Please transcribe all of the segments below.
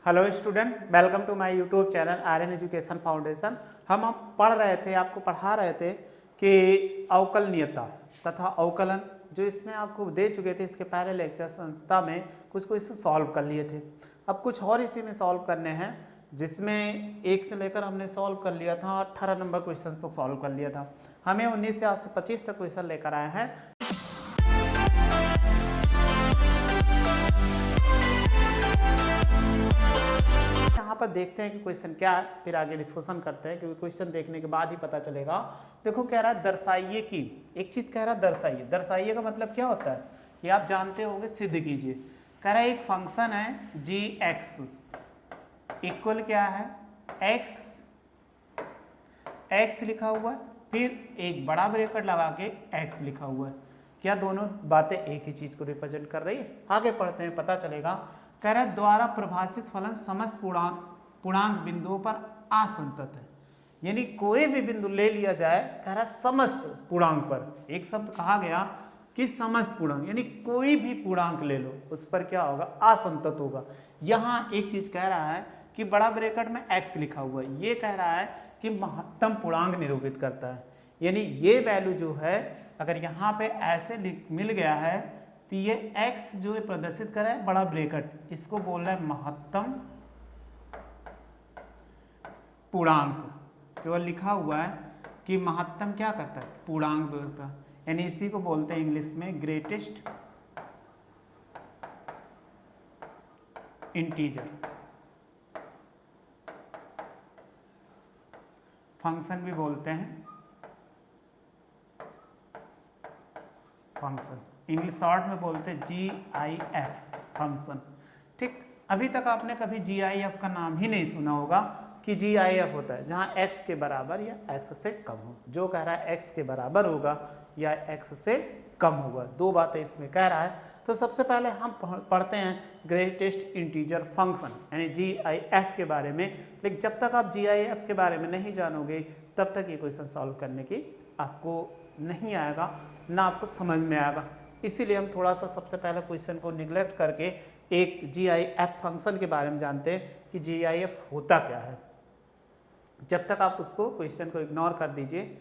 Hello student, welcome to my YouTube channel Aryan education foundation. हम पढ़ रहे थे, आपको पढ़ा रहे थे कि अवकलनीयता तथा अवकलन जो इसमें आपको दे चुके थे इसके पहले लेक्चर संस्था में कुछ इसे सॉल्व कर लिए थे। अब कुछ और इसी में सॉल्व करने हैं, जिसमें 1 से लेकर हमने सॉल्व कर लिया था 18 नंबर क्वेश्चन तक सॉल्व कर लिया था। हमें 19 से आज से 25 तक क्वेश्चन लेकर आए हैं। यहाँ पर देखते हैं कि क्वेश्चन क्या है, फिर आगे डिस्कशन करते हैं, क्योंकि क्वेश्चन देखने के बाद ही पता चलेगा। देखो कह रहा है दर्शाइए की, एक चीज कह रहा है दर्शाइए। दर्शाइए का मतलब क्या होता है ये आप जानते होंगे, सिद्ध कीजिए। कह रहा है एक फंक्शन है जी एक्स इक्वल क्या है एक्स लिखा हुआ है, फिर एक बड़ा ब्रैकेट लगा के एक्स लिखा हुआ है। क्या दोनों बातें एक ही चीज को रिप्रेजेंट कर रही है? आगे पढ़ते हैं, पता चलेगा। कह रहा है द्वारा प्रभाषित फलन समस्त पूर्णांक बिंदुओं पर असंतत है, यानी कोई भी बिंदु ले लिया जाए, कह रहा है समस्त पूर्णांक पर। एक शब्द कहा गया कि समस्त पूर्णांक, यानी कोई भी पूर्णांक ले लो उस पर क्या होगा? असंतत होगा। यहाँ एक चीज कह रहा है कि बड़ा ब्रैकेट में एक्स लिखा हुआ है, ये कह रहा है कि महत्तम पूर्णांक निरूपित करता है, यानी ये वैल्यू जो है अगर यहाँ पे ऐसे मिल गया है तो ये x जो है प्रदर्शित कर रहा है बड़ा ब्रैकेट, इसको बोल रहा है महत्तम पूर्णांक। केवल लिखा हुआ है कि महत्तम क्या करता है? पूर्णांक बोलता है, यानी इसी को बोलते हैं इंग्लिश में ग्रेटेस्ट इंटीजर। फंक्शन भी बोलते हैं फंक्शन, इंग्लिश शॉर्ट में बोलते हैं GIF फंक्शन। ठीक, अभी तक आपने कभी GIF का नाम ही नहीं सुना होगा कि GIF होता है जहां x के बराबर या x से कम हो। जो कह रहा है x के बराबर होगा या x से कम होगा, दो बातें इसमें कह रहा है। तो सबसे पहले हम पढ़ते हैं ग्रेटेस्ट इंटीजर फंक्शन यानी GIF के बारे में। लेकिन जब तक आप GIF के बारे में नहीं जानोगे तब तक ये क्वेश्चन सॉल्व करने की आपको नहीं आएगा, ना आपको समझ में आएगा। इसीलिए हम थोड़ा सा सबसे पहले क्वेश्चन को निगलेक्ट करके एक GIF फंक्शन के बारे में जानते हैं कि GIF होता क्या है। जब तक आप उसको क्वेश्चन को इग्नोर कर दीजिए।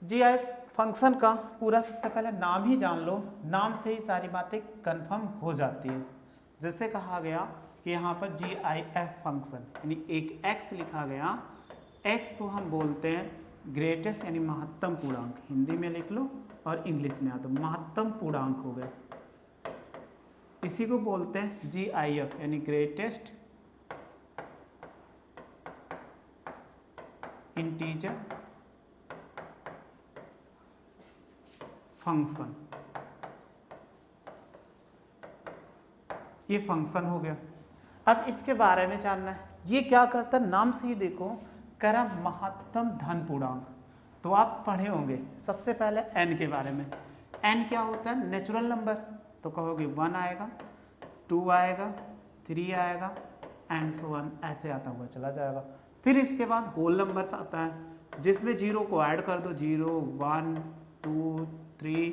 GIF फंक्शन का पूरा सबसे पहले नाम ही जान लो, नाम से ही सारी बातें कंफर्म हो जाती है। जैसे कहा गया कि यहाँ पर GIF फंक्शन यानी एक x लिखा गया, x को हम बोलते हैं ग्रेटेस्ट यानी महत्तम पूर्णांक, हिंदी में लिख लो और इंग्लिश में आता महत्तम पूर्णांक हो गए। इसी को बोलते हैं GIF यानी ग्रेटेस्ट इंटीजर फंक्शन। ये फंक्शन हो गया। अब इसके बारे में जानना है, ये क्या करता है? नाम से ही देखो, कह रहा महत्तम धन पूर्णांक। तो आप पढ़े होंगे सबसे पहले n के बारे में। n क्या होता है? Natural number. तो कहोगे 1 आएगा, 2 आएगा, 3 आएगा एंड सो ऑन, ऐसे आता हुआ चला जाएगा। फिर इसके बाद होल नंबर्स आता है जिसमें 0 को ऐड कर दो, 0 1 2 3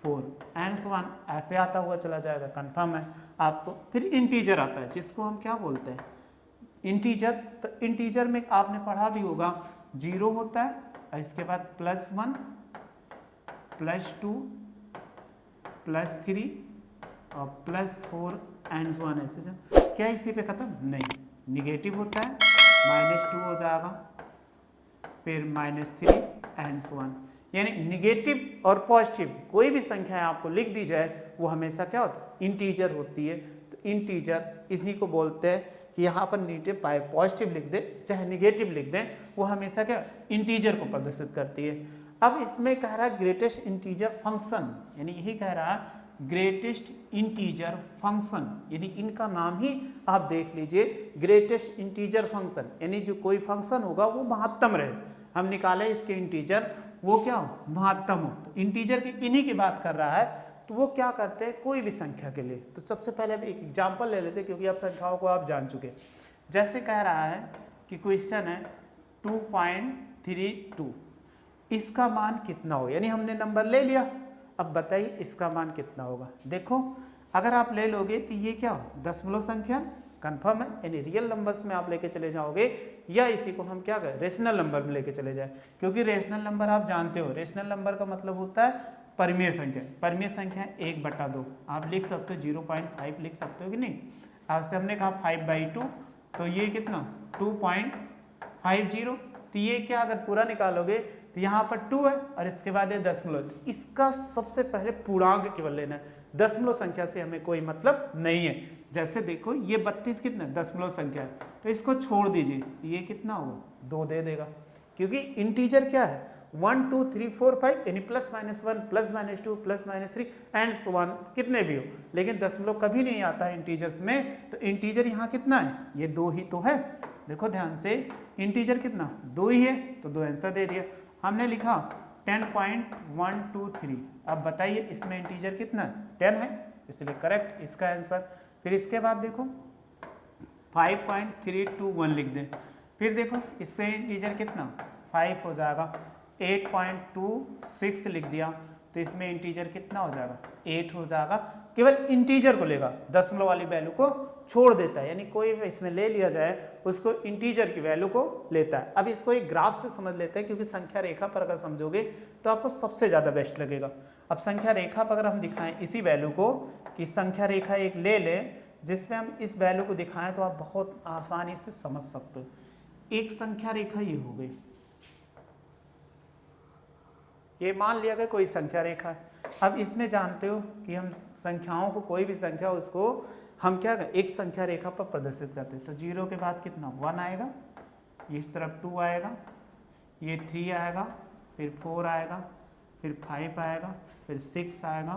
4 एंड सो ऑन, ऐसे आता हुआ चला जाएगा। कंफर्म है आपको? फिर इंटीजर आता है जिसको हम क्या बोलते हैं? इंटीजर। तो इंटीजर में आपने पढ़ा भी होगा 0 होता है, इसके बाद +1 +2 +3 और +4 एंड सो ऑन, ऐसे। क्या इसी पे खत्म? नहीं, निगेटिव होता है, -2 हो जाएगा, फिर -3 एंड सो ऑन। यानी निगेटिव और पॉजिटिव कोई भी संख्या आपको लिख दी जाए वो हमेशा क्या होता है? इंटीजर होती है। तो इंटीजर इसी को बोलते हैं कि यहाँ पर नीचे पॉजिटिव लिख दे चाहे निगेटिव लिख दें, वो हमेशा क्या इंटीजर को प्रदर्शित करती है। अब इसमें कह रहा है ग्रेटेस्ट इंटीजर फंक्शन, यानी यही कह रहा है ग्रेटेस्ट इंटीजर फंक्शन, यानी इनका नाम ही आप देख लीजिए ग्रेटेस्ट इंटीजर फंक्शन, यानी जो कोई फंक्शन होगा वो महत्तम रहे। हम निकाले इसके इंटीजर, वो क्या हो? महत्तम हो। तो इंटीजर की इन्हीं की बात कर रहा है। तो वो क्या करते हैं कोई भी संख्या के लिए? तो सबसे पहले अब एक एग्जांपल ले लेते हैं, क्योंकि अब संख्याओं को आप जान चुके। जैसे कह रहा है कि क्वेश्चन है 2.32, इसका मान कितना हो? यानी हमने नंबर ले लिया, अब बताइए इसका मान कितना होगा। देखो अगर आप ले लोगे तो ये क्या हो? दशमलव संख्या कंफर्म है, यानी रियल नंबर्स में आप लेके चले जाओगे या इसी को हम क्या करें रेशनल नंबर में लेके चले जाए, क्योंकि रेशनल नंबर आप जानते हो, रेशनल नंबर का मतलब होता है परिमेय संख्या। परिमेय संख्या 1/2 आप लिख सकते हो, 0.5 लिख सकते हो कि नहीं। आपसे हमने कहा 5/2 तो ये कितना 2.50, तो ये क्या अगर पूरा निकालोगे तो यहाँ पर 2 है और इसके बाद ये दशमलव, इसका सबसे पहले पूर्णांक केवल लेना है, दशमलव संख्या से हमें कोई मतलब नहीं है। जैसे देखो ये 32 कितना दशमलव संख्या है, तो इसको छोड़ दीजिए, ये कितना होगा 2 दे देगा, क्योंकि इंटीजर क्या है 1 2 3 4 5 यानी +-1 +-2 +-3 एंड सो ऑन कितने भी हो, लेकिन दशमलव कभी नहीं आता है इंटीजर्स में। तो इंटीजर यहाँ कितना है, ये 2 ही तो है। देखो ध्यान से, इंटीजर कितना 2 ही है, तो 2 आंसर दे दिया। हमने लिखा 10.123, अब बताइए इसमें इंटीजर कितना है 10 है, इसलिए करेक्ट इसका आंसर। फिर इसके बाद देखो 5.321 लिख दें, फिर देखो इससे इंटीजर कितना 5 हो जाएगा, 8.26 लिख दिया तो इसमें इंटीजर कितना हो जाएगा 8 हो जाएगा। केवल इंटीजर को लेगा, दशमलव वाली वैल्यू को छोड़ देता है, यानी कोई इसमें ले लिया जाए उसको इंटीजर की वैल्यू को लेता है। अब इसको एक ग्राफ से समझ लेते हैं, क्योंकि संख्या रेखा पर अगर समझोगे तो आपको सबसे ज़्यादा बेस्ट लगेगा। अब संख्या रेखा पर अगर हम दिखाएं इसी वैल्यू को, कि संख्या रेखा एक ले लें जिसमें हम इस वैल्यू को दिखाएं, तो आप बहुत आसानी से समझ सकते हो। एक संख्या रेखा ये हो गई, ये मान लिया गया कोई संख्या रेखा है। अब इसमें जानते हो कि हम संख्याओं को, कोई भी संख्या उसको हम क्या करें एक संख्या रेखा पर प्रदर्शित करते हैं। तो 0 के बाद कितना 1 आएगा, इस तरफ 2 आएगा, ये 3 आएगा, फिर 4 आएगा, फिर 5 आएगा, फिर 6 आएगा,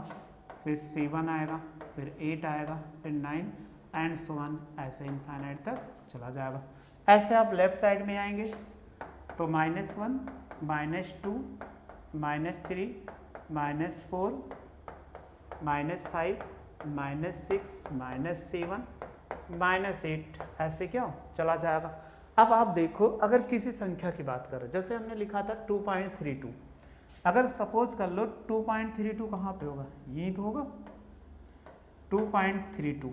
फिर 7 आएगा, फिर 8 आएगा, फिर 9 एंड सो ऑन, ऐसे इनफाइनाइट तक चला जाएगा। ऐसे आप लेफ्ट साइड में आएंगे तो -1 -2 -3 -4 -5 -6 -7 -8 ऐसे क्या चला जाएगा। अब आप देखो, अगर किसी संख्या की बात करें, जैसे हमने लिखा था 2.32, अगर सपोज कर लो 2.32 कहाँ पे होगा, यही तो होगा 2.32।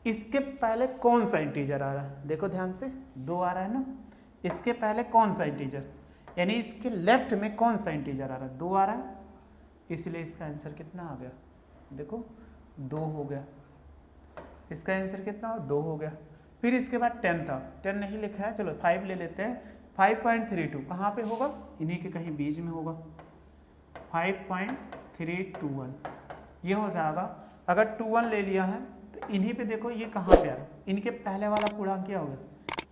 इसके पहले कौन सा इंटीजर आ रहा है, देखो ध्यान से 2 आ रहा है ना, इसके पहले कौन सा इंटीजर, यानी इसके लेफ्ट में कौन सा इंटीजर आ रहा है 2 आ रहा है, इसलिए इसका आंसर कितना आ गया, देखो 2 हो गया। इसका आंसर कितना हो 2 हो गया। फिर इसके बाद 10 था, 10 नहीं लिखा है, चलो 5 ले लेते हैं। 5.32 कहाँ पे होगा, इन्हीं के कहीं बीच में होगा, 5.321 ये हो जाएगा। अगर 21 ले लिया है तो इन्हीं पे देखो ये कहाँ पे आ रहा है, इनके पहले वाला पूर्णांक क्या हो गया,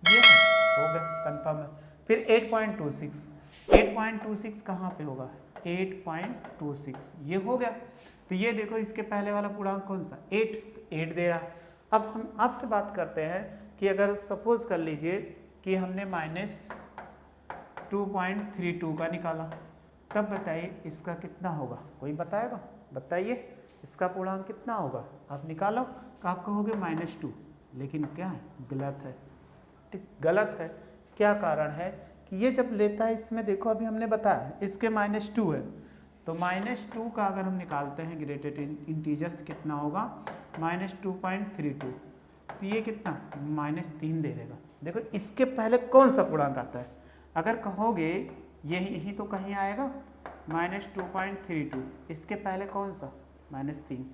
ये हो गया, कंफर्म है। फिर 8.26 कहाँ पे होगा, 8.26 ये हो गया। तो ये देखो इसके पहले वाला पूर्णांक कौन सा 8 दे रहा है। अब हम आपसे बात करते हैं कि अगर सपोज कर लीजिए कि हमने -2.32 का निकाला, तब बताइए इसका कितना होगा, कोई बताएगा, बताइए इसका पूर्णांक कितना होगा। आप निकालो तो आप कहोगे -2, लेकिन क्या है गलत है, ठीक गलत है। क्या कारण है कि ये जब लेता है, इसमें देखो अभी हमने बताया इसके -2 है, तो -2 का अगर हम निकालते हैं ग्रेटेड इंटीजर्स कितना होगा -2.32, तो ये कितना -3 दे देगा। देखो इसके पहले कौन सा पूर्णांक आता है, अगर कहोगे यही तो कहीं आएगा -2.32, इसके पहले कौन सा -3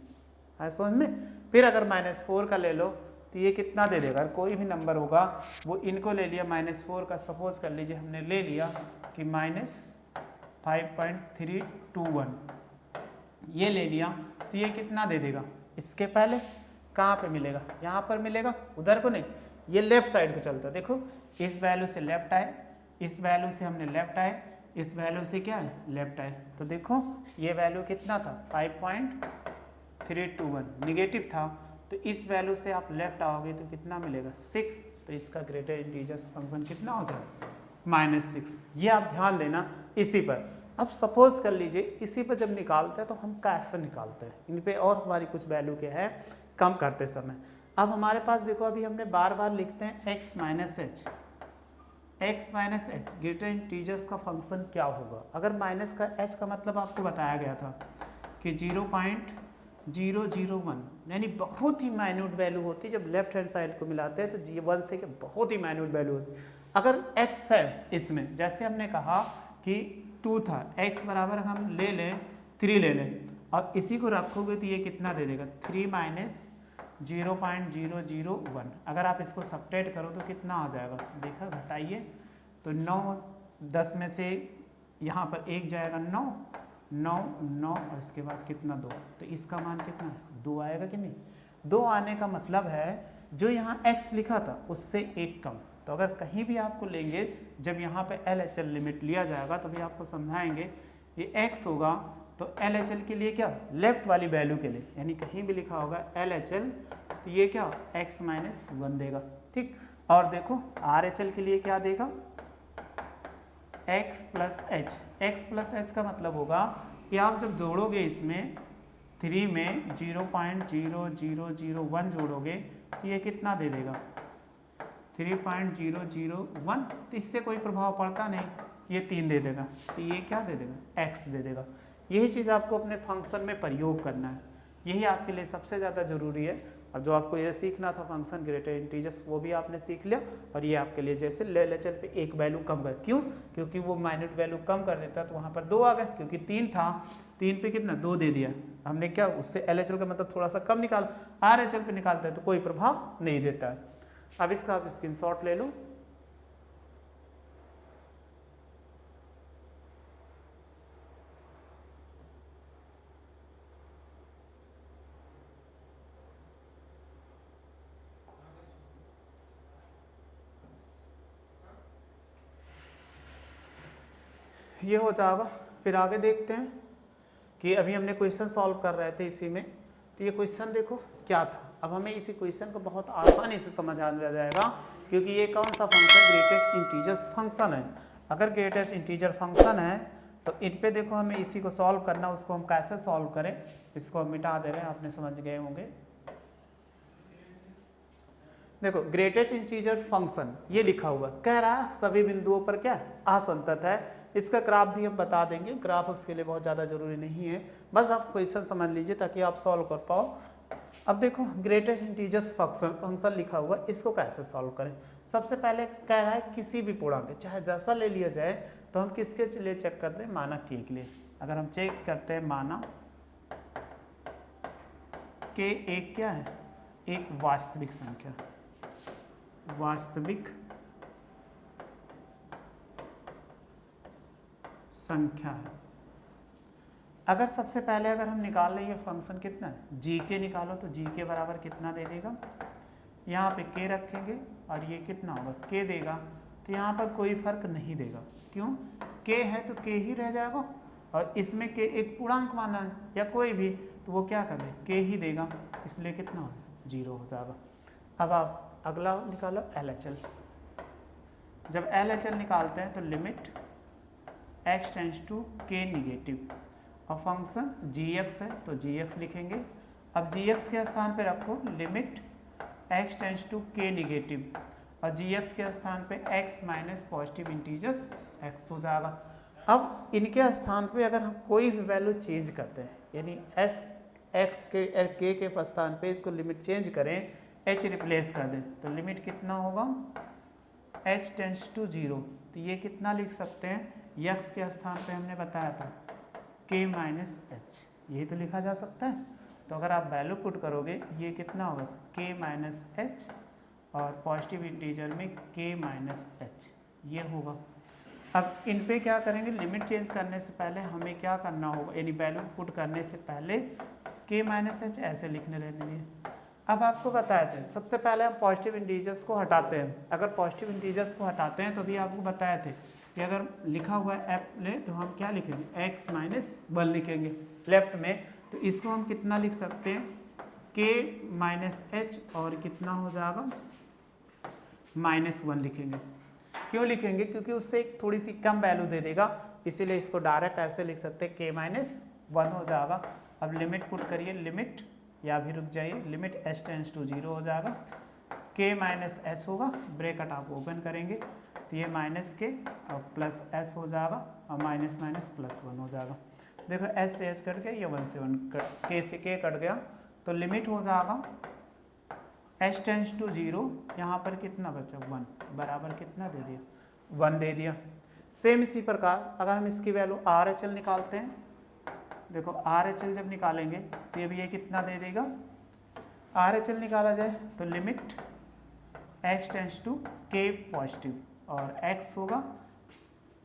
है समझ में। फिर अगर -4 का ले लो तो ये कितना दे देगा, कोई भी नंबर होगा वो इनको ले लिया, -4 का सपोज कर लीजिए हमने ले लिया कि -5.321 ये ले लिया, तो ये कितना दे देगा, इसके पहले कहाँ पे मिलेगा, यहाँ पर मिलेगा, उधर को नहीं, ये लेफ्ट साइड को चलता है। देखो इस वैल्यू से लेफ्ट आए, इस वैल्यू से हमने लेफ्ट आए, इस वैल्यू से क्या है लेफ्ट आए, तो देखो ये वैल्यू कितना था 5.321 निगेटिव था, तो इस वैल्यू से आप लेफ्ट आओगे तो कितना मिलेगा 6, तो इसका ग्रेटर इंटीजर्स फंक्शन कितना हो जाएगा -6। ये आप ध्यान देना इसी पर। अब सपोज कर लीजिए इसी पर जब निकालते हैं तो हम कैसे निकालते हैं, इन पे और हमारी कुछ वैल्यू क्या है कम करते समय। अब हमारे पास देखो अभी हमने बार बार लिखते हैं x minus h greater integers का फंक्शन क्या होगा। अगर माइनस का h का मतलब आपको बताया गया था कि 0.001 यानी बहुत ही माइन्यूट वैल्यू होती है। जब लेफ्ट हैंड साइड को मिलाते हैं तो G1 से बहुत ही माइन्यूट वैल्यू होती है। अगर x है इसमें, जैसे हमने कहा कि 2 था, x बराबर हम ले लें 3 ले लें और इसी को रखोगे तो ये कितना दे देगा 3 माइनस 0.001। अगर आप इसको सब्ट्रैक्ट करो तो कितना आ जाएगा, देखा घटाइए तो 9, 10 में से यहाँ पर 1 जाएगा 9, 9 9 और इसके बाद कितना 2, तो इसका मान कितना 2 आएगा कि नहीं। 2 आने का मतलब है जो यहाँ x लिखा था उससे 1 कम। तो अगर कहीं भी आपको लेंगे, जब यहाँ पे LHL लिमिट लिया जाएगा तभी आपको समझाएंगे ये x होगा तो LHL के लिए क्या, लेफ्ट वाली वैल्यू के लिए, यानी कहीं भी लिखा होगा LHL तो ये क्या x माइनस 1 देगा, ठीक। और देखो RHL के लिए क्या देगा, x plus H. x plus H का मतलब होगा कि आप जब जोड़ोगे इसमें 3 में 0.0001 जोड़ोगे तो ये कितना दे देगा 3.001। तो इससे कोई प्रभाव पड़ता नहीं, ये 3 दे देगा, तो ये क्या दे देगा x दे देगा। यही चीज़ आपको अपने फंक्शन में प्रयोग करना है, यही आपके लिए सबसे ज़्यादा ज़रूरी है। और जो आपको ये सीखना था फंक्शन ग्रेटर इंटीजर्स वो भी आपने सीख लिया। और ये आपके लिए जैसे LHL पे एक वैल्यू कम कर, क्यों, क्योंकि वो माइन्यूट वैल्यू कम कर देता तो वहाँ पर 2 आ गए, क्योंकि 3 था, 3 पे कितना 2 दे दिया हमने, क्या उससे LHL का मतलब थोड़ा सा कम निकाल, RHL पे निकालता है तो कोई प्रभाव नहीं देता है। अब इसका आप स्क्रीनशॉट ले लो। ये हो जाएगा। फिर आगे देखते हैं कि अभी हमने क्वेश्चन सॉल्व कर रहे थे इसी में, तो ये क्वेश्चन देखो क्या था। अब हमें इसी क्वेश्चन को बहुत आसानी से समझ आ जाएगा, क्योंकि ये कौन सा फंक्शन, ग्रेटेस्ट इंटीजर्स फंक्शन है। अगर ग्रेटेस्ट इंटीजर फंक्शन है तो इन पे देखो हमें इसी को सॉल्व करना, उसको हम कैसे सॉल्व करें, इसको हम मिटा दे रहे हैं, आपने समझ गए होंगे। देखो ग्रेटेस्ट इंटीजर फंक्शन ये लिखा हुआ कह रहा है सभी बिंदुओं पर क्या असंतत है। इसका ग्राफ भी हम बता देंगे, ग्राफ उसके लिए बहुत ज़्यादा जरूरी नहीं है, बस आप क्वेश्चन समझ लीजिए ताकि आप सॉल्व कर पाओ। अब देखो ग्रेटेस्ट इंटीजर्स फंक्शन लिखा हुआ, इसको कैसे सॉल्व करें। सबसे पहले कह रहा है किसी भी पूर्णांक, चाहे जैसा ले लिया जाए, तो हम किसके लिए चेक करते हैं, माना k के लिए। अगर हम चेक करते हैं माना k एक क्या है, एक वास्तविक संख्या, वास्तविक संख्या है। अगर सबसे पहले अगर हम निकाल लें ये फंक्शन कितना है, जी के निकालो तो जी के बराबर कितना दे देगा, यहाँ पे के रखेंगे और ये कितना होगा के देगा, तो यहाँ पर कोई फर्क नहीं देगा, क्यों, के है तो के ही रह जाएगा और इसमें के एक पूर्णांक माना है या कोई भी, तो वो क्या कर दे के ही देगा, इसलिए कितना हो 0 हो जाएगा। अब आप अगला निकालो LHL। जब LHL निकालते हैं तो limit x tends to k negative और फंक्शन gx है तो gx लिखेंगे। अब gx के स्थान पे रखो limit x tends to k negative और gx के स्थान पे x minus positive integers x हो जाएगा। अब इनके स्थान पे अगर हम कोई भी वैल्यू चेंज करते हैं, यानी x के स्थान पे इसको लिमिट चेंज करें, h रिप्लेस कर दें, तो लिमिट कितना होगा h टेंस टू 0, तो ये कितना लिख सकते हैं, x के स्थान पे हमने बताया था k माइनस एच, यही तो लिखा जा सकता है। तो अगर आप वैल्यू पुट करोगे ये कितना होगा k माइनस एच और पॉजिटिव इंटीजर में k माइनस एच ये होगा। अब इन पे क्या करेंगे, लिमिट चेंज करने से पहले हमें क्या करना होगा, यानी वैल्यू पुट करने से पहले k माइनस एच ऐसे लिखने रहने लिए। अब आपको बताए थे सबसे पहले हम पॉजिटिव इंटीजर्स को हटाते हैं। अगर पॉजिटिव इंटीजर्स को हटाते हैं तो भी आपको बताए थे कि अगर लिखा हुआ है f ले तो हम क्या लिखेंगे x माइनस 1 लिखेंगे लेफ्ट में, तो इसको हम कितना लिख सकते हैं k माइनस एच और कितना हो जाएगा -1 लिखेंगे। क्यों लिखेंगे, क्योंकि उससे एक थोड़ी सी कम वैल्यू दे देगा, इसीलिए इसको डायरेक्ट ऐसे लिख सकते हैं k माइनस 1 हो जाएगा। अब लिमिट पुट करिए, लिमिट या भी रुक जाइए, लिमिट h टेंस टू 0 हो जाएगा, k माइनस एच होगा, ब्रैकेट आप ओपन करेंगे तो ये माइनस के और प्लस एस हो जाएगा और माइनस माइनस प्लस 1 हो जाएगा। देखो एस से एस कट गया, ये 1 से 1 के से के कट गया तो लिमिट हो जाएगा h टेंस टू 0, यहाँ पर कितना बचा 1, बराबर कितना दे दिया 1 दे दिया। सेम इसी प्रकार अगर हम इसकी वैल्यू RHL निकालते हैं, देखो RHL जब निकालेंगे तो ये भी ये कितना दे देगा, RHL निकाला जाए तो limit x tends to k positive और x होगा,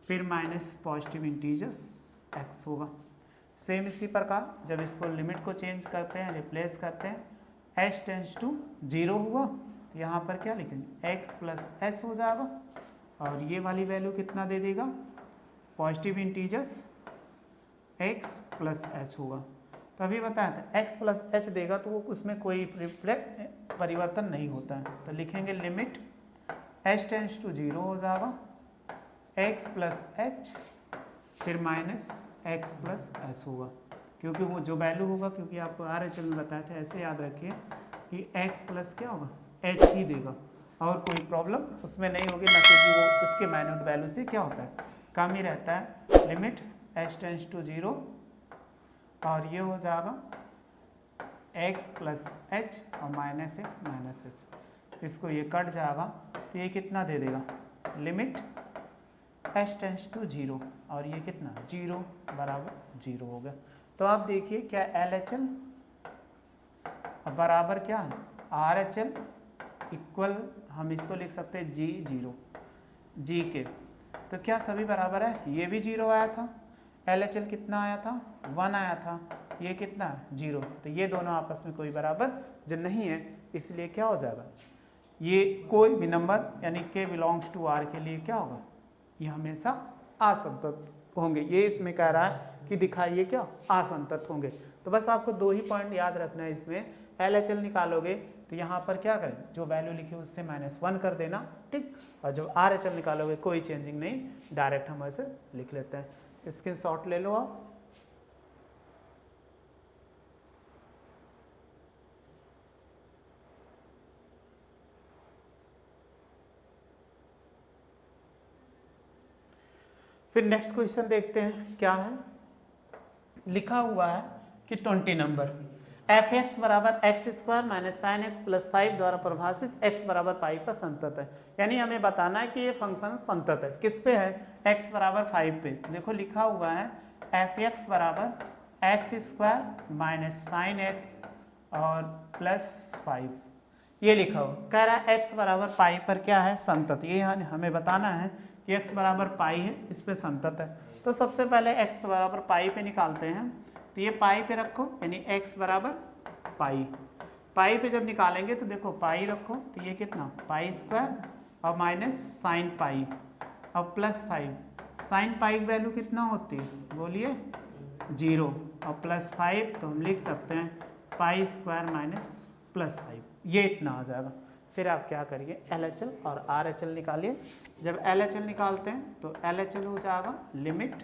फिर माइनस पॉजिटिव इंटीजर्स x होगा। सेम इसी प्रकार जब इसको लिमिट को चेंज करते हैं, रिप्लेस करते हैं, h टेंस टू 0 हुआ तो यहाँ पर क्या लिखेंगे x प्लस h हो जाएगा और ये वाली वैल्यू कितना दे देगा, positive integers x plus h होगा। तो अभी बताया था x प्लस h देगा तो वो उसमें कोई परिवर्तन नहीं होता है, तो लिखेंगे लिमिट h टेंस टू 0 हो जाएगा x प्लस h फिर माइनस x प्लस h होगा, क्योंकि वो जो वैल्यू होगा, क्योंकि आपको RHL में बताया था, ऐसे याद रखिए कि x प्लस क्या होगा h ही देगा और कोई प्रॉब्लम उसमें नहीं होगी, ना क्योंकि वो उसके माइन्यूट वैल्यू से क्या होता है कम ही रहता है। लिमिट h टेंस टू 0 और ये हो जाएगा x प्लस h और माइनस x माइनस h, इसको ये कट जाएगा तो ये कितना दे देगा, लिमिट h टेंस टू 0 और ये कितना 0 बराबर 0 हो गया। तो आप देखिए क्या LHL बराबर क्या है RHL इक्वल, हम इसको लिख सकते हैं G0 G के, तो क्या सभी बराबर है, ये भी 0 आया था, LHL कितना आया था 1 आया था, ये कितना 0, तो ये दोनों आपस में कोई बराबर जो नहीं है, इसलिए क्या हो जाएगा, ये कोई भी नंबर यानी k बिलोंग्स टू R के लिए क्या होगा, ये हमेशा असंतत होंगे। ये इसमें कह रहा है कि दिखाइए क्या असंतत होंगे। तो बस आपको 2 ही पॉइंट याद रखना है, इसमें LHL निकालोगे तो यहाँ पर क्या करें, जो वैल्यू लिखी उससे -1 कर देना, ठीक, और जब RHL निकालोगे कोई चेंजिंग नहीं, डायरेक्ट हम ऐसे लिख लेते हैं। स्क्रीनशॉट ले लो आप। फिर नेक्स्ट क्वेश्चन देखते हैं क्या है, लिखा हुआ है कि 20 नंबर f(x) बराबर x square minus sine x plus 5 द्वारा परिभाषित x बराबर पाई पर संतत है। यानी हमें बताना है कि ये फंक्शन संतत है, किस पे है, x बराबर 5 पे। देखो लिखा हुआ है f(x) बराबर x square minus sine x और प्लस 5, ये लिखा हुआ, कह रहा है x बराबर पाई पर क्या है, संतत। ये हमें बताना है कि x बराबर पाई है, इस पे संतत है। तो सबसे पहले x बराबर पाई पे निकालते हैं, तो ये पाई पे रखो, यानी x बराबर पाई, पाई पे जब निकालेंगे तो देखो पाई रखो तो ये कितना पाई स्क्वायर और माइनस साइन पाई और प्लस 5, साइन पाई की वैल्यू कितना होती है बोलिए 0 और प्लस 5, तो हम लिख सकते हैं पाई स्क्वायर माइनस प्लस 5, ये इतना आ जाएगा। फिर आप क्या करिए LHL और RHL निकालिए। जब LHL निकालते हैं तो LHL हो जाएगा limit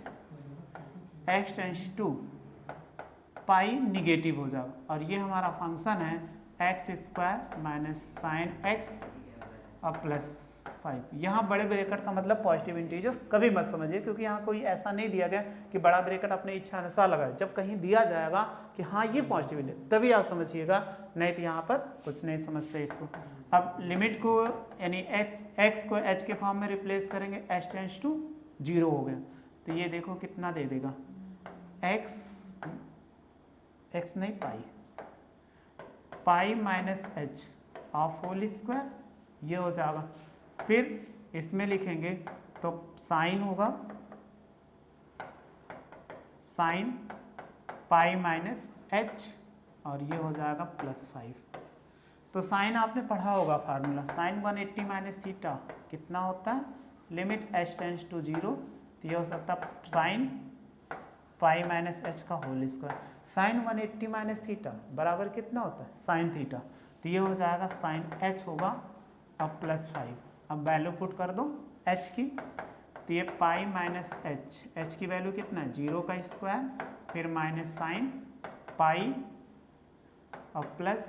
x tends to pi negative हो जाएगा, और ये हमारा फंक्शन है x square minus sine x और प्लस 5। यहाँ बड़े ब्रैकेट का मतलब पॉजिटिव इंटीजर्स कभी मत समझिए, क्योंकि यहाँ कोई ऐसा नहीं दिया गया कि बड़ा ब्रैकेट अपने इच्छा अनुसार लगाए। जब कहीं दिया जाएगा कि हाँ ये पॉजिटिव इंटीजर तभी आप समझिएगा, नहीं तो यहाँ पर कुछ नहीं समझते इसको। अब लिमिट को यानी x को h के फॉर्म में रिप्लेस करेंगे, h टेंस टू 0 हो गया, तो ये देखो कितना दे देगा x नहीं pi minus h of whole square, ये हो जाएगा। फिर इसमें लिखेंगे तो साइन होगा साइन पाई माइनस h और ये हो जाएगा प्लस 5। तो साइन आपने पढ़ा होगा फार्मूला, साइन 180 माइनस थीटा कितना होता है, लिमिट h टेंस टू 0, तो ये हो सकता है साइन पाई माइनस h का whole square. Sine 180 minus theta बराबर कितना होता है साइन थीटा, तो ये हो जाएगा साइन h होगा अब प्लस 5। अब वैल्यू पुट कर दो h की, तो ये पाई माइनस h की वैल्यू कितना है 0 का स्क्वायर, फिर माइनस साइन पाई और प्लस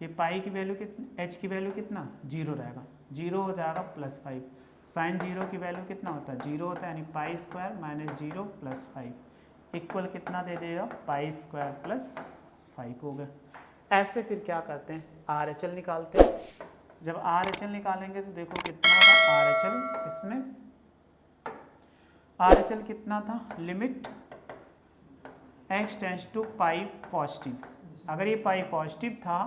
ये पाई की वैल्यू कितना h की वैल्यू कितना 0 रहेगा, 0 हो जाएगा प्लस 5। साइन 0 की वैल्यू कितना होता है 0 होता है, यानी pi square minus 0 plus 5 equal कितना दे देगा पाई स्क्वायर प्लस 5 हो गया। ऐसे फिर क्या करते हैं, RHL निकालते हैं। जब RHL निकालेंगे तो देखो कितना होगा RHL, इसमें RHL कितना था, limit x tends to pi positive. अगर ये पाई पॉजिटिव था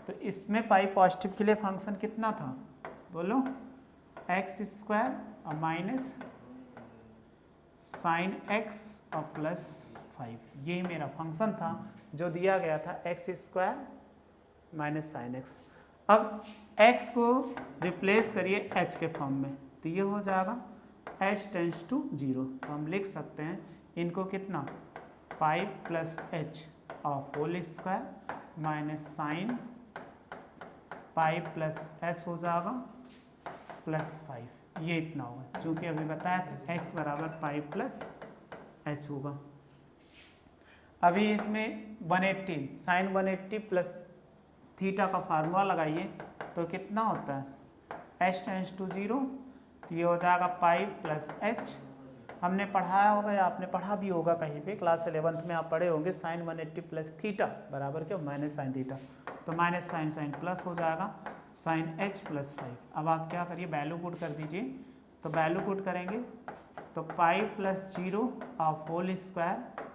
तो इसमें पाई पॉजिटिव के लिए फंक्शन कितना था, बोलो, x स्क्वायर और माइनस साइन x और प्लस 5। यही मेरा फंक्शन था जो दिया गया था, x square minus sine x। अब x को रिप्लेस करिए h के फॉर्म में, तो ये हो जाएगा h टेंड्स टू 0। तो हम लिख सकते हैं इनको कितना, 5 प्लस h और whole square minus sine 5 plus h हो जाएगा प्लस 5। ये इतना होगा, चूँकि अभी बताया था x बराबर 5 प्लस h होगा। अभी इसमें 180 साइन 180 प्लस थीटा का फार्मूला लगाइए तो कितना होता है, h टेंड्स टू 0। ये हो जाएगा 5 प्लस h। हमने पढ़ाया होगा या आपने पढ़ा भी होगा कहीं पे, क्लास 11th में आप पढ़े होंगे, साइन 180 प्लस थीटा बराबर क्या, माइनस साइन थीटा। तो माइनस साइन साइन प्लस हो जाएगा साइन h प्लस 5। अब आप क्या करिए, वैल्यू पुट कर दीजिए। तो वैल्यू पुट करेंगे तो 5 प्लस 0 और होल स्क्वायर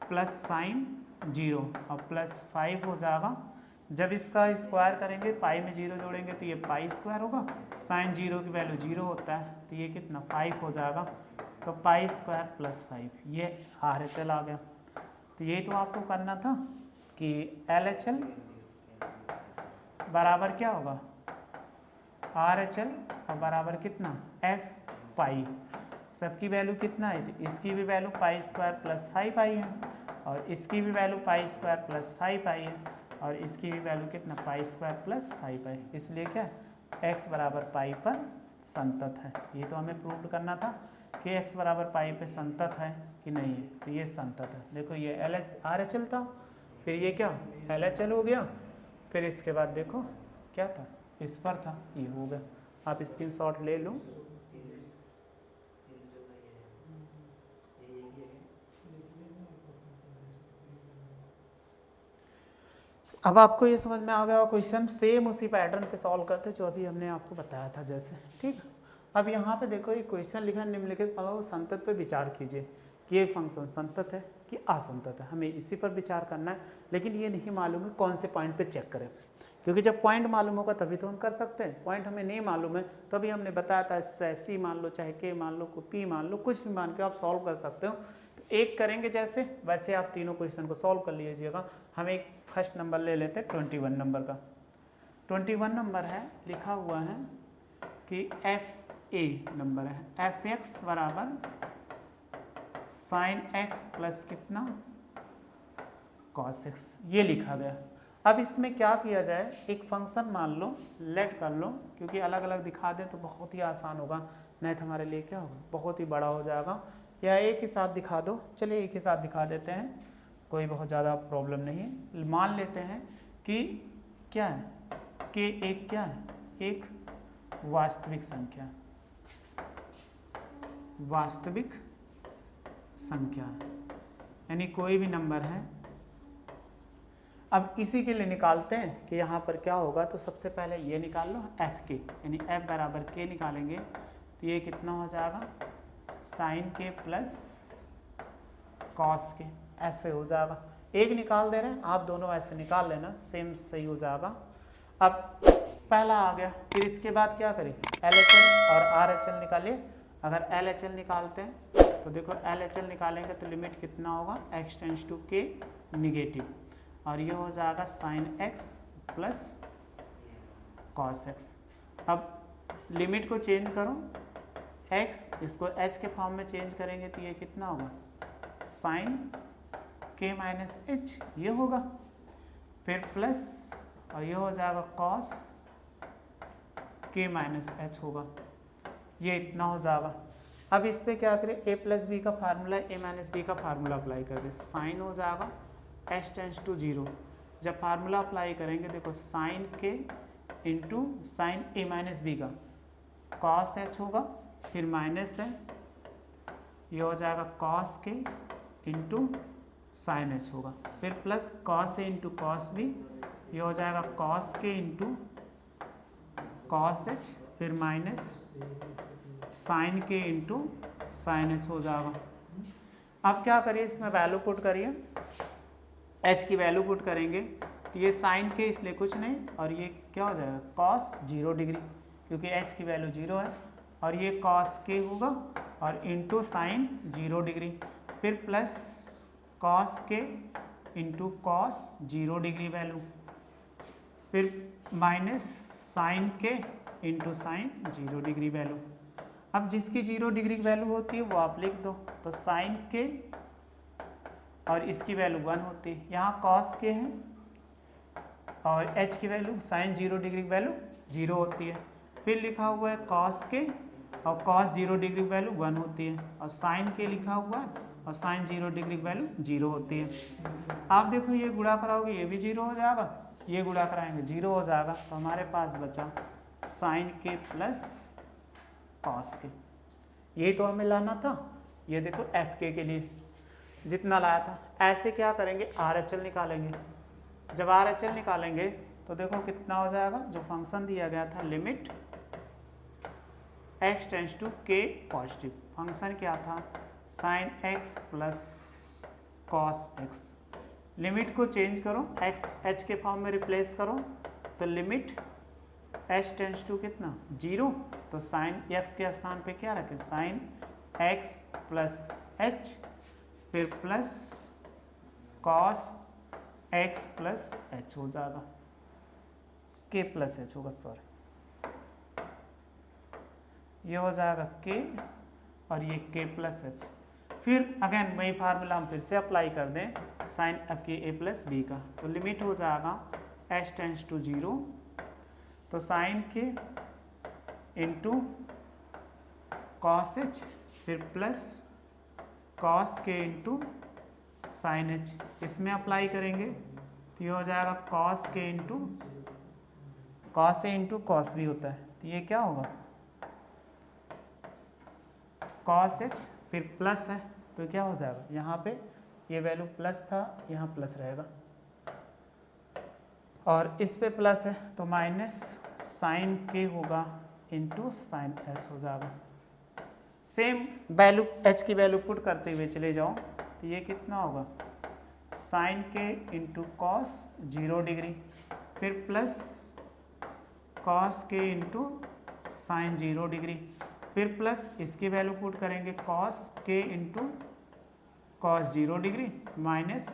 प्लस साइन 0 और प्लस 5 हो जाएगा। जब इसका स्क्वायर करेंगे, पाई में 0 जोड़ेंगे तो ये पाई स्क्वायर होगा, साइन 0 की वैल्यू 0 होता है, तो ये कितना 5 हो जाएगा। तो पाई स्क्वायर प्लस 5, ये RHL आ गया। तो यही तो आपको करना था कि LHL बराबर क्या होगा, RHL और बराबर कितना, F पाई। सबकी वैल्यू कितना है, इसकी भी वैल्यू पाई स्क्वायर प्लस 5 आई है, और इसकी भी वैल्यू पाई स्क्वायर प्लस 5 आई है, और इसकी भी वैल्यू कितना, पाई स्क्वायर प्लस 5 आई। इसलिए क्या, x बराबर पाई पर संतत है। ये तो हमें प्रूव करना था कि x बराबर पाई पे संतत है कि नहीं है, तो ये संतत है। देखो ये RHL था, फिर ये क्या LHL हो गया, फिर इसके बाद देखो क्या था, इस पर था, ये हो गया। आप स्क्रीनशॉट ले लो। अब आपको ये समझ में आ गया, क्वेश्चन सेम उसी पैटर्न पे सॉल्व करते जो अभी हमने आपको बताया था जैसे, ठीक। अब यहाँ पे देखो ये क्वेश्चन लिखा है, निम्नलिखित फलनों संतत पे विचार कीजिए कि ये फंक्शन संतत है कि असंतत है। हमें इसी पर विचार करना है, लेकिन ये नहीं मालूम है कौन से पॉइंट पे चेक करें, क्योंकि जब पॉइंट मालूम होगा तभी तो हम कर सकते हैं। पॉइंट हमें नहीं मालूम है तो अभी हमने बताया था, चाहे C मान लो, चाहे K मान लो, P मान लो, कुछ भी मान के आप सॉल्व कर सकते हो। तो एक करेंगे जैसे, वैसे आप तीनों क्वेश्चन को सॉल्व कर लीजिएगा। हम एक फर्स्ट नंबर ले लेते हैं 21 नंबर का। 21 नंबर है, लिखा हुआ है कि FA नंबर है, fx बराबर साइन x प्लस कितना cos x, ये लिखा गया। अब इसमें क्या किया जाए, एक फंक्शन मान लो, लेट कर लो, क्योंकि अलग अलग दिखा दें तो बहुत ही आसान होगा, नहीं तो हमारे लिए क्या होगा, बहुत ही बड़ा हो जाएगा। या एक ही साथ दिखा दो, चलिए एक ही साथ दिखा देते हैं, कोई बहुत ज़्यादा प्रॉब्लम नहीं है। मान लेते हैं कि क्या है, कि एक क्या है, एक वास्तविक संख्या, वास्तविक संख्या यानी कोई भी नंबर है। अब इसी के लिए निकालते हैं कि यहाँ पर क्या होगा, तो सबसे पहले ये निकाल लो f के, यानी f बराबर k निकालेंगे तो ये कितना हो जाएगा, साइन के प्लस कॉस के, ऐसे हो जाएगा। एक निकाल दे रहे हैं, आप दोनों ऐसे निकाल लेना, सेम सही हो जाएगा। अब पहला आ गया, फिर इसके बाद क्या करें, LHL और RHL निकालिए। अगर LHL निकालते हैं तो देखो LHL निकालेंगे तो लिमिट कितना होगा, x tends to k negative, और ये हो जाएगा sine x plus cos x। अब लिमिट को चेंज करो, x इसको h के फॉर्म में चेंज करेंगे तो ये कितना होगा, साइन k माइनस h, ये होगा, फिर प्लस, और ये हो जाएगा कॉस k माइनस h होगा, ये इतना हो जाएगा। अब इस पर क्या करें, a प्लस बी का फार्मूला, a माइनस बी का फार्मूला अप्लाई कर दें, साइन हो जाएगा h टेंड्स टू 0। जब फार्मूला अप्लाई करेंगे देखो, साइन के into sine a minus b का कॉस h होगा, फिर माइनस है, ये हो जाएगा कॉस के इंटू साइन एच होगा, फिर plus cos A into cos B, ये हो जाएगा कॉस के इंटू कॉस एच, फिर माइनस साइन के इंटू साइन एच हो जाएगा। अब क्या करिए, इसमें वैल्यू पुट करिए, एच की वैल्यू पुट करेंगे तो ये साइन के इसलिए कुछ नहीं, और ये क्या हो जाएगा कॉस 0 डिग्री, क्योंकि एच की वैल्यू 0 है, और ये कॉस के होगा और इंटू साइन 0 डिग्री, फिर प्लस कॉस के इंटू कॉस 0 डिग्री वैल्यू, फिर माइनस साइन के इंटू साइन 0 डिग्री वैल्यू। अब जिसकी 0 डिग्री की वैल्यू होती है वो आप लिख दो, तो साइन के और इसकी वैल्यू 1 होती है, यहाँ कॉस के है और एच की वैल्यू साइन 0 डिग्री की वैल्यू 0 होती है, फिर लिखा हुआ है कॉस के और कॉस 0 डिग्री की वैल्यू 1 होती है, और साइन के लिखा हुआ है और साइन 0 डिग्री की वैल्यू 0 होती है। आप देखो ये गुणा कराओगे ये भी 0 हो जाएगा, ये गुणा कराएंगे 0 हो जाएगा, तो हमारे पास बचा साइन के प्लस कॉस के। यही तो हमें लाना था, ये देखो एफ के लिए जितना लाया था। ऐसे क्या करेंगे, आर एच एल निकालेंगे। जब आर एच एल निकालेंगे तो देखो कितना हो जाएगा, जो फंक्शन दिया गया था limit x tends to k positive, function क्या था sine x plus cos x, limit को चेंज करो, x h के फॉर्म में रिप्लेस करो, तो लिमिट h टेंस टू कितना 0, तो साइन x के स्थान पे क्या रखें साइन x प्लस h, फिर plus cos x plus h हो जाएगा, k प्लस h होगा, सॉरी ये हो जाएगा k और ये k प्लस h। फिर अगेन वही फार्मूला हम फिर से अप्लाई कर दें साइन अब के a प्लस बी का, तो लिमिट हो जाएगा h टेंस टू 0, तो साइन के इंटू कॉस h, फिर प्लस कॉस के इंटू साइन h, इसमें अप्लाई करेंगे तो ये हो जाएगा कॉस के into cos A into cos B होता है, तो ये क्या होगा कॉस h, फिर प्लस है तो क्या हो जाएगा, यहाँ पे ये वैल्यू प्लस था, यहाँ प्लस रहेगा, और इस पे प्लस है तो माइनस साइन के होगा इंटू साइन एच हो जाएगा। सेम वैल्यू एच की वैल्यू पुट करते हुए चले जाओ, तो ये कितना होगा साइन के इंटू कॉस 0 डिग्री, फिर प्लस कॉस के इंटू साइन 0 डिग्री, फिर प्लस इसकी वैल्यू पुट करेंगे कॉस के into cos 0 degree minus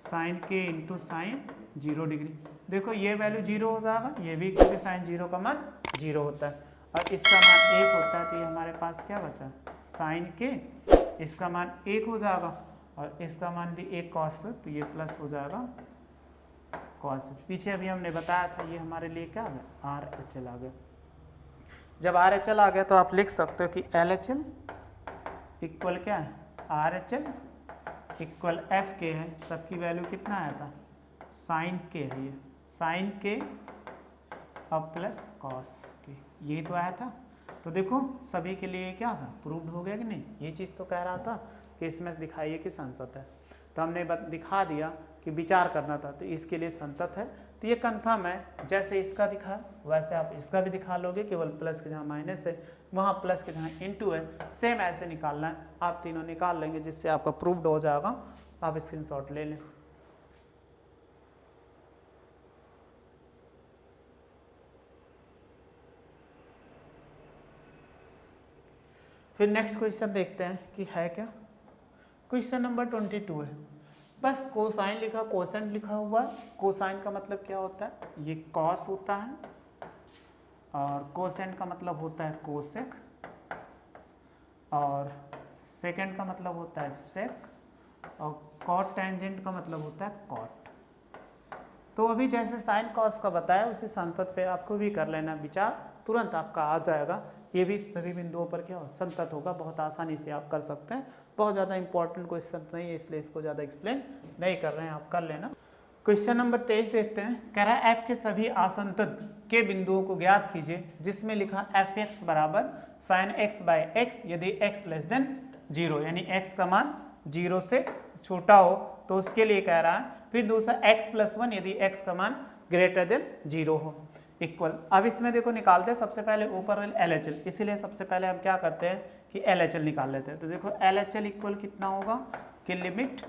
sine के इंटू साइन 0 डिग्री। देखो ये वैल्यू 0 हो जाएगा, ये भी क्योंकि साइन 0 का मान 0 होता है और इसका मान 1 होता है, तो ये हमारे पास क्या बचा साइन के, इसका मान 1 हो जाएगा और इसका मान भी 1 कॉस, तो ये प्लस हो जाएगा कॉस। पीछे अभी हमने बताया था ये हमारे लिए क्या आ गया आर एच एल आ गया। जब आर एच एल आ गया तो आप लिख सकते हो कि एल एच एल इक्वल क्या है R H L equal F के है, सबकी वैल्यू कितना आया था साइन के है, ये साइन के अब प्लस कॉस के, यही तो आया था। तो देखो सभी के लिए क्या था प्रूव्ड हो गया कि नहीं, ये चीज़ तो कह रहा था कि इसमें दिखाइए कि संतत है, तो हमने दिखा दिया कि विचार करना था, तो इसके लिए संतत है, तो ये कंफर्म है। जैसे इसका दिखा वैसे आप इसका भी दिखा लोगे, केवल प्लस के जहाँ माइनस है वहाँ प्लस के जहाँ इनटू है, सेम ऐसे निकालना है, आप तीनों निकाल लेंगे जिससे आपका प्रूव्ड हो जाएगा। आप स्क्रीनशॉट ले लें। फिर नेक्स्ट क्वेश्चन देखते हैं कि है क्या। क्वेश्चन नंबर 22 है, बस कोसाइन लिखा कोसेंट लिखा हुआ है। कोसाइन का मतलब क्या होता है, ये कॉस होता है, और कोसेंट का मतलब होता है कोसेक, और सेकेंड का मतलब होता है सेक, और कॉट टेंजेंट का मतलब होता है कॉट। तो अभी जैसे साइन कॉस का बताया उसी संतत पे आपको भी कर लेना विचार, तुरंत आपका आ जाएगा। ये भी सभी बिंदुओं पर क्या हो संतत होगा, बहुत आसानी से आप कर सकते हैं। बहुत ज़्यादा इंपॉर्टेंट क्वेश्चन नहीं है इसलिए इसको ज़्यादा एक्सप्लेन नहीं कर रहे हैं, आप कर लेना। क्वेश्चन नंबर 23 देखते हैं। कह रहा है एफ के सभी आसंतत के बिंदुओं को ज्ञात कीजिए जिसमें लिखा एफ एक्स बराबर साइन एक्स बाय एक्स यदि एक्स लेस देन 0, यानी एक्स का मान 0 से छोटा हो तो उसके लिए कह रहा है। फिर दूसरा x+1 यदि x का मान ग्रेटर देन 0 हो, इक्वल। अब इसमें देखो निकालते हैं सबसे पहले ऊपर वाले LHL, इसीलिए सबसे पहले हम क्या करते हैं कि LHL निकाल लेते हैं। तो देखो LHL इक्वल कितना होगा कि limit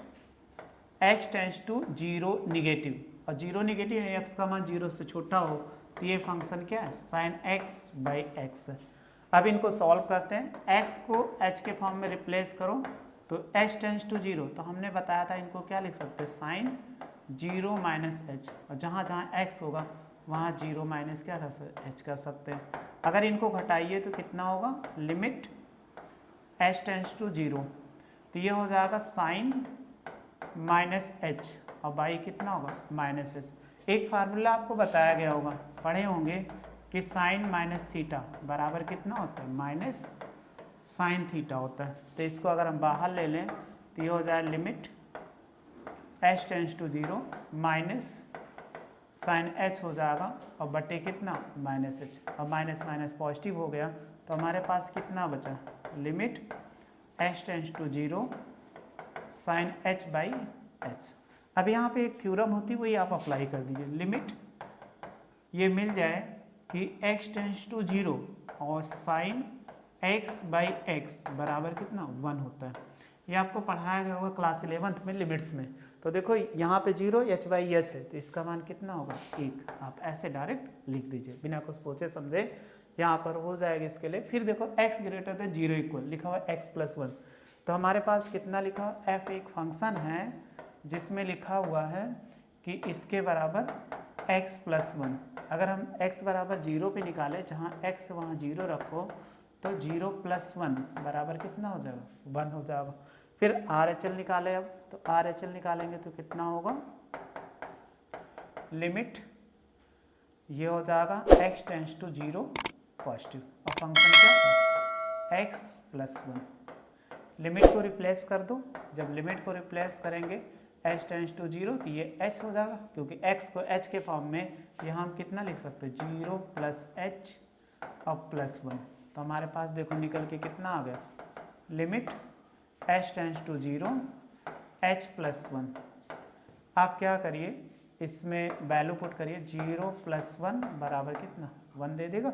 x tends to 0 negative, और 0 निगेटिव है, x का मान 0 से छोटा हो, तो ये फंक्शन क्या है sin x/x। अब इनको सॉल्व करते हैं, x को h के फॉर्म में रिप्लेस करो तो h टेंड्स टू 0, तो हमने बताया था इनको क्या लिख सकते हैं sin 0 - h, और जहाँ जहाँ x होगा वहाँ 0 माइनस क्या कर h कर सकते हैं। अगर इनको घटाइए तो कितना होगा लिमिट h टेंड्स टू 0, तो ये हो जाएगा sin -h और y कितना होगा -h। एक फार्मूला आपको बताया गया होगा, पढ़े होंगे कि sin -θ बराबर कितना होता है sin θ होता है। तो इसको अगर हम बाहर ले लें तो ये हो जाए limit h tends to 0 minus sin h हो जाएगा और बटे कितना -h, और माइनस माइनस पॉजिटिव हो गया, तो हमारे पास कितना बचा limit h tends to 0 sin h/h। अब यहाँ पे एक थ्योरम होती है, वही आप अप्लाई कर दीजिए। लिमिट ये मिल जाए कि x टेंड्स टू 0 और sin x/x बराबर कितना 1 होता है। ये आपको पढ़ाया गया होगा क्लास 11th में लिमिट्स में। तो देखो यहाँ पे 0 h/h है, तो इसका मान कितना होगा 1। आप ऐसे डायरेक्ट लिख दीजिए बिना कुछ सोचे समझे, यहाँ पर हो जाएगा इसके लिए। फिर देखो x ग्रेटर देन 0 इक्वल लिखा हुआ x+1, तो हमारे पास कितना लिखा हुआ f एक फंक्शन है जिसमें लिखा हुआ है कि इसके बराबर x+1। अगर हम x बराबर 0 पे निकालें, जहाँ x वहाँ 0 रखो, तो 0+1 बराबर कितना हो जाएगा 1 हो जाएगा। फिर RHL निकालें, अब तो RHL निकालेंगे तो कितना होगा लिमिट ये हो जाएगा x टेंड्स टू 0 पॉजिटिव, और फंक्शन क्या है x+1। लिमिट को रिप्लेस कर दो, जब लिमिट को रिप्लेस करेंगे h टेंड्स टू 0 तो ये h हो जाएगा, क्योंकि x को h के फॉर्म में यहाँ हम कितना लिख सकते हैं 0 + h और +1। तो हमारे पास देखो निकल के कितना आ गया limit h tends to 0 h+1। आप क्या करिए इसमें वैल्यू पुट करिए, 0 + 1 बराबर कितना 1 दे देगा।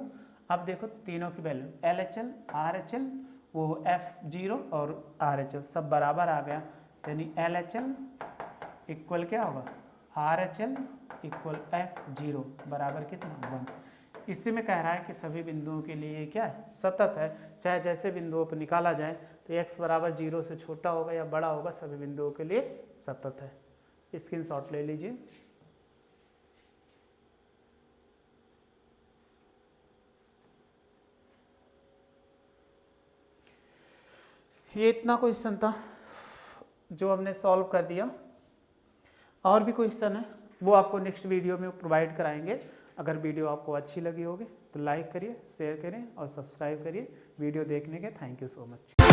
अब देखो तीनों की वैल्यू LHL RHL वो F0 और RHL सब बराबर आ गया, यानी LHL इक्वल क्या होगा RHL इक्वल F0 बराबर कितना 1। इससे में कह रहा है कि सभी बिंदुओं के लिए क्या है सतत है, चाहे जैसे बिंदुओं पर निकाला जाए तो x बराबर 0 से छोटा होगा या बड़ा होगा, सभी बिंदुओं के लिए सतत है। स्क्रीनशॉट ले लीजिए। ये इतना क्वेश्चन था जो हमने सॉल्व कर दिया। और भी क्वेश्चन है वो आपको नेक्स्ट वीडियो में प्रोवाइड कराएंगे। अगर वीडियो आपको अच्छी लगी होगी तो लाइक करिए, शेयर करें और सब्सक्राइब करिए। वीडियो देखने के थैंक यू सो मच।